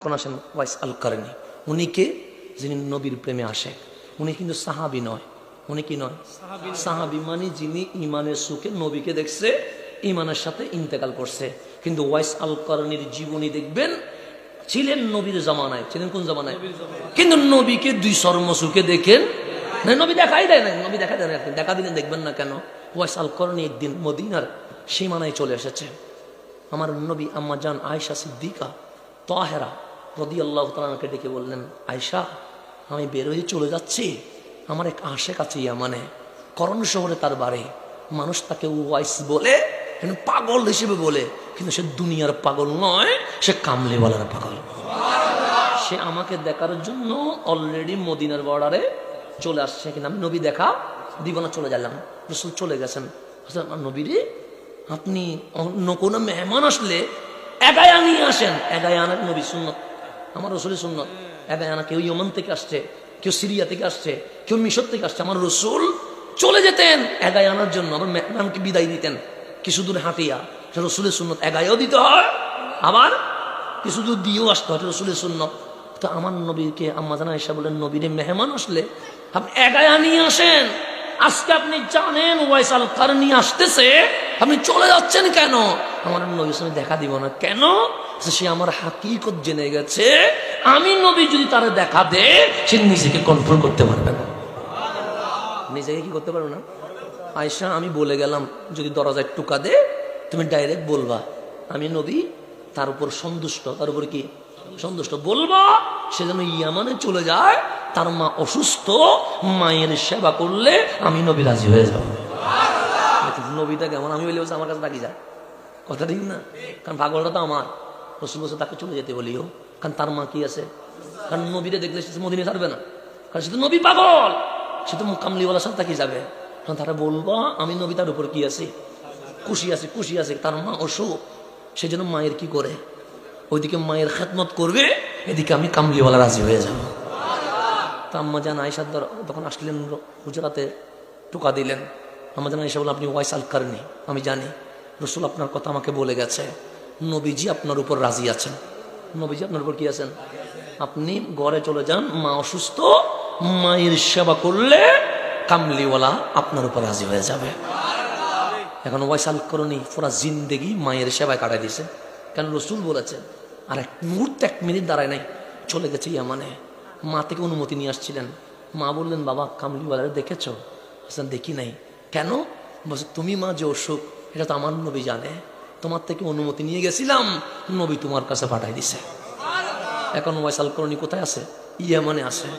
এখন আসেন ওয়াইস আল কারনি। উনি কে? যিনি নবীর প্রেমে আসে। উনি কিন্তু সাহাবি নয়। উনি কি নয়? সাহাবি মানে যিনি ইমানের সুখে নবীকে দেখছে, ইমানের সাথে ইন্তেকাল করছে। কিন্তু ওয়াইস আল কারনির জীবনী দেখবেন ছিলেন নবীর জামানায়। ছিলেন কোন জামানায়? কিন্তু নবীকে দুই চর্ম সুখে দেখেন না, নবী দেখাই দেয় না। নবী দেখা দেয় না, দেখা দিলেন দেখবেন না কেন? ওয়াইস আল কারনি একদিন মদিনার সীমানায় চলে এসেছে। আমার নবী আম্মা জান আয়েশা সিদ্দিকা তাহেরা রাদিয়াল্লাহু তাআলাকে ডেকে বললেন, আয়েশা, আমি বের হয়ে চলে যাচ্ছি। আমার এক আশেক আছে ইয়ামানে, করণ শহরে তার বাড়ি। মানুষ তাকে ওয়াইস বলে, পাগল হিসেবে বলে, কিন্তু সে দুনিয়ার পাগল নয়, সে কামলিওয়ালার পাগল। সে আমাকে দেখার জন্য অলরেডি মদিনার বর্ডারে চলে আসছে। কিন্তু আমি নবী দেখা দিব না, চলে গেলাম। রাসূল চলে গেছেন। নবীরে, আপনি অন্য কোনো মেহমান আসলে এগায়া নিয়ে আসেন। এগায়া আনার নবী সুন্নত, আমার রসুলের সুন্নত। এগায়া আনা, কেউ ইয়েমেন থেকে আসছে, কেউ সিরিয়া থেকে আসছে, কেউ মিশর থেকে আসছে, আমার রসুল চলে যেতেন এগায়া আনার জন্য। আবার মেহমানকে বিদায় দিতেন কিছু দূর হাঁটিয়া। রসুলের সুন্নত, এগায়াও দিতে হয়, আবার কিছু দূর দিয়েও আসতে হয়, রসুলের সুন্নত। তো আমার নবীকে আম্মা জান আয়েশা বলেন, নবীরে মেহমান আসলে আপনি এগায়া নিয়ে আসেন। আজকে আপনি জানেন ওয়াইস আল কারনি আসতেছে, আপনি চলে যাচ্ছেন কেন? আমার নবীর সঙ্গে দেখা দিব না কেন? সে আমার হাকিকত জেনে গেছে। আমি নবী যদি তারা দেখা দে, সে নিজেকে কন্ট্রোল করতে পারবে না। নিজেকে কি করতে পারবে না? আয়েশা, আমি বলে গেলাম, যদি দরজায় টুকা দে, তুমি ডাইরেক্ট বলবা আমি নবী, তার উপর সন্তুষ্ট। তার উপর কি সন্তুষ্ট বলবা? সে যেন ইয়ামানে চলে যায়, তার মা অসুস্থ, মায়ের সেবা করলে আমি নবী রাজি হয়ে যাব। নবীটা কেমন? আমি বলি আমার কাছে ডাকি যায়, কথা ঠিক না? কারণ পাগলটা তো আমার। রসুল বসে তাকে চলে যেতে বলিও, কারণ তার মা কি আছে? কারণ নবীরে দেখলে সে মদিনে ছাড়বে না, কারণ সে তো নবী পাগল, সে তো কামলিওয়ালার সাথে তাকে যাবে। কারণ তারা বলবো আমি নবী, তার উপর কি আছে? খুশি আছে, খুশি আছে। তার মা অসুখ, সে যেন মায়ের কি করে, ওইদিকে মায়ের খেদমত করবে, এদিকে আমি কামলিওয়ালা রাজি হয়ে যাবো। তা আম্মা জান আয়েশা তখন আসলেন গুজরাতে, টোকা দিলেন। আম্মা জান আয়েশা বললেন, আপনি ওয়াইস আল কারনি, আমি জানি রসুল আপনার কথা আমাকে বলে গেছে, নবীজি আপনার উপর রাজি আছেন। নবীজি আপনার উপর কি আছেন? আপনি ঘরে চলে যান, মা অসুস্থ, মায়ের সেবা করলে কামলিওয়ালা আপনার উপর রাজি হয়ে যাবে। এখন ওয়াইস আল কারনি পুরা জিন্দেগি মায়ের সেবায় কাটাই দিয়েছে, কেন রসুল বলেছেন। আর এক মুহূর্তে, এক মিনিট দাঁড়ায় নাই, চলে গেছে ইয়ামানে। মা থেকে অনুমতি নিয়ে আসছিলেন। মা বললেন, বাবা কামলিওয়ালারে দেখেছ? হাসান, দেখি নাই। কেন? বলছে, তুমি মা যে অসুখ, এটা তো আমার নবী জানে, তোমার থেকে অনুমতি নিয়ে গেছিলাম, নবী তোমার কাছে পাঠাই দিছে। এখন ওয়াইস আল কারনি কোথায় আছে? ইয়ামানে আছে।